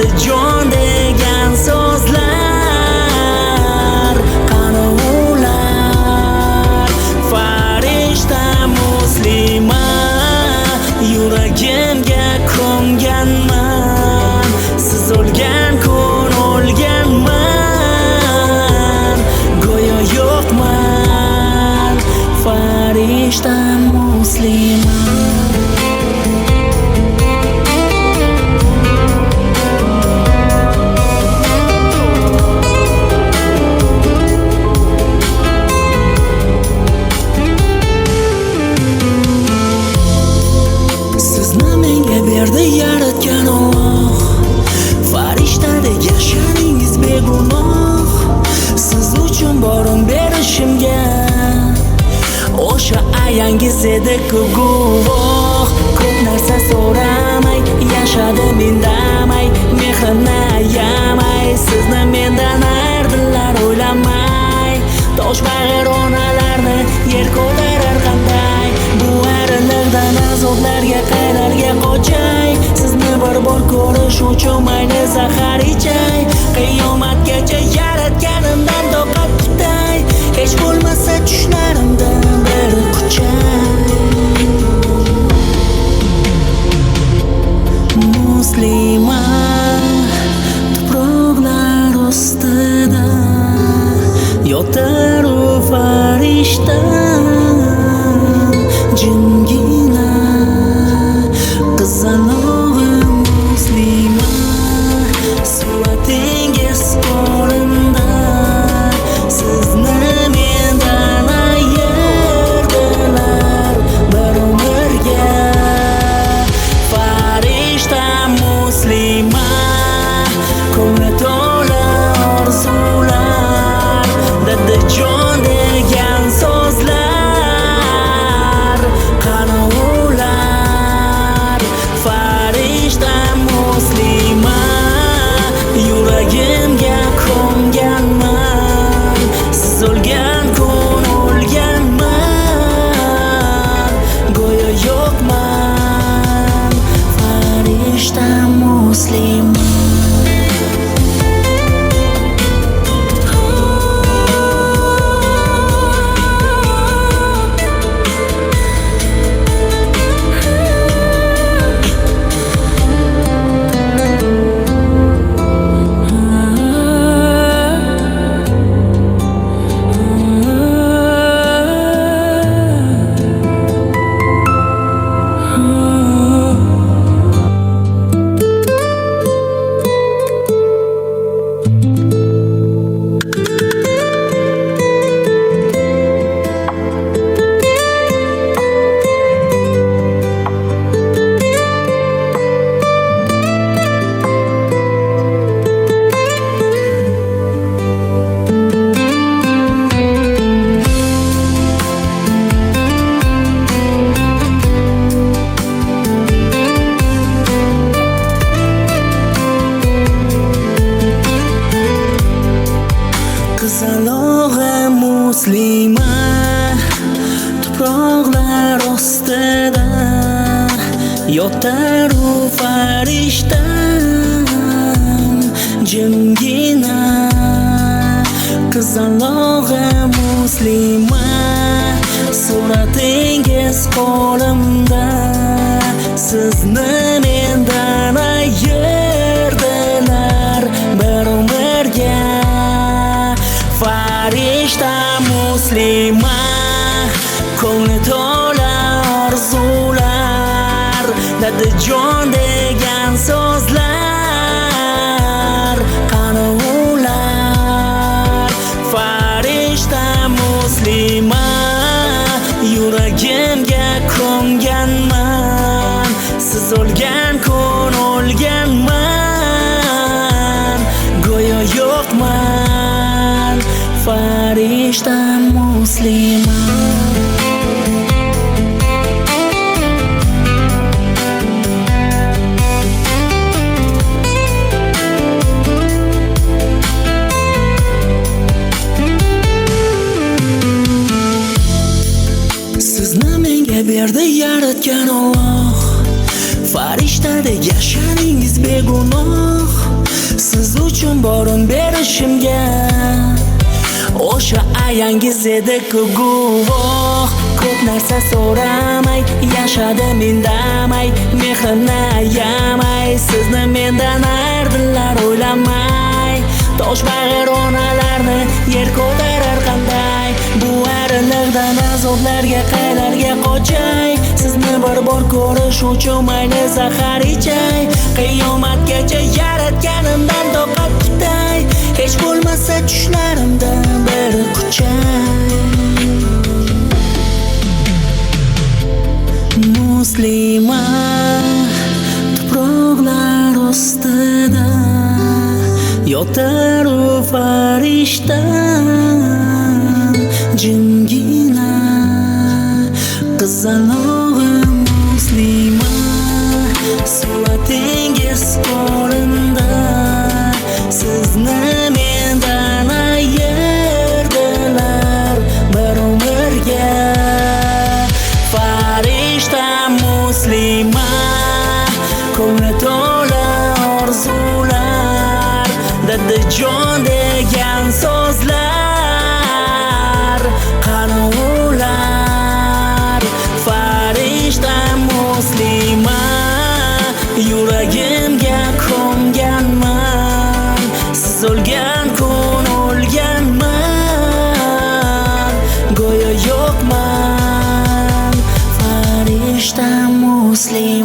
dadijon degan so'zlar. Qani ular? Farishta muslima, yuragimga ko'nganman. Siz o'lgan kun o'lganman, go'yo yo'qman. Farishta muslima. Berdi yaratgan Alloh, farishtadek yashaningiz begunoh. Siz uchun borim berishimga o'sha ayangiz edi guvoh. Ko'p narsa so'ramay yashadim indamay, mehrimni ayamay. Sizni mendan ayirdilar o'ylamay. Tosh bag'ir onalarni yer ko'tarar qanday. Bu ayriliqdan azoblarga qaylarga qochay. Sizni bir bor ko'rish uchun mayli zahar ichay. Qiyomatgacha yaratganimdan toqat kutay. Hech bo'lmasa tushlarimdan bir quchay. Muslima tuproqlar ustida yotar u farishta jimgina. Qizalog'im muslima, suratingiz qo'limda. Sizni mendan ayirdilar bir umrga. Farishta muslima, ko'ngli to'la orzular. Dadijon degan so'zlar. Qani ular? Farishta muslima, yuragimga ko'nganman. Siz o'lgan kun o'lganman, go'yo yo'qman. Farishta muslima. Qizalog'im muslima, tuproqlar ostida yotar u farishta jimgina. Qizalog'im muslima, suratingiz qo'limda. Sizni mendan ayirdilar bir umrga. Farishta muslima, ko'ngli to'la orzular. Dadijon degan so'zlar. Qani ular? Farishta muslima, yuragimga ko'nganman. Siz o'lgan kun o'lganman, go'yo yo'qman. Farishta muslima. Sizni menga berdi yaratgan Alloh, farishtadek yashaningiz begunoh. siz uchun borim berishimga. O'sha ayangiz edi guvoh, ko'p narsa so'ramay yashadim indamay, mehrimni ayamay, sizni mendan ayirdilar o'ylamay. Tosh bag'ir onalarni yer ko'tarar qanday, bu ayriliqdan azoblarga qaylarga qochay. Sizni bir bor ko'rish uchun mayli zahar ichay, qiyomatgacha yaratganimdan toqat tutay, hech bo'lmasa tushlarimda bir quchay. Muslima tuproqlar ostida yotar u farishta, jimgina qizalog'im Muslima, suratingiz qo'limda, sizni mendan ayirdilar bir umrga. Farishta Muslima, ko'ngli to'la orzular, dadajon degan so'zlar, qani ular. Farishta Muslima, yuragimga ko'mganman, siz o'lgan kun o'lganman, go'yo yo'qman. Farishta Muslima.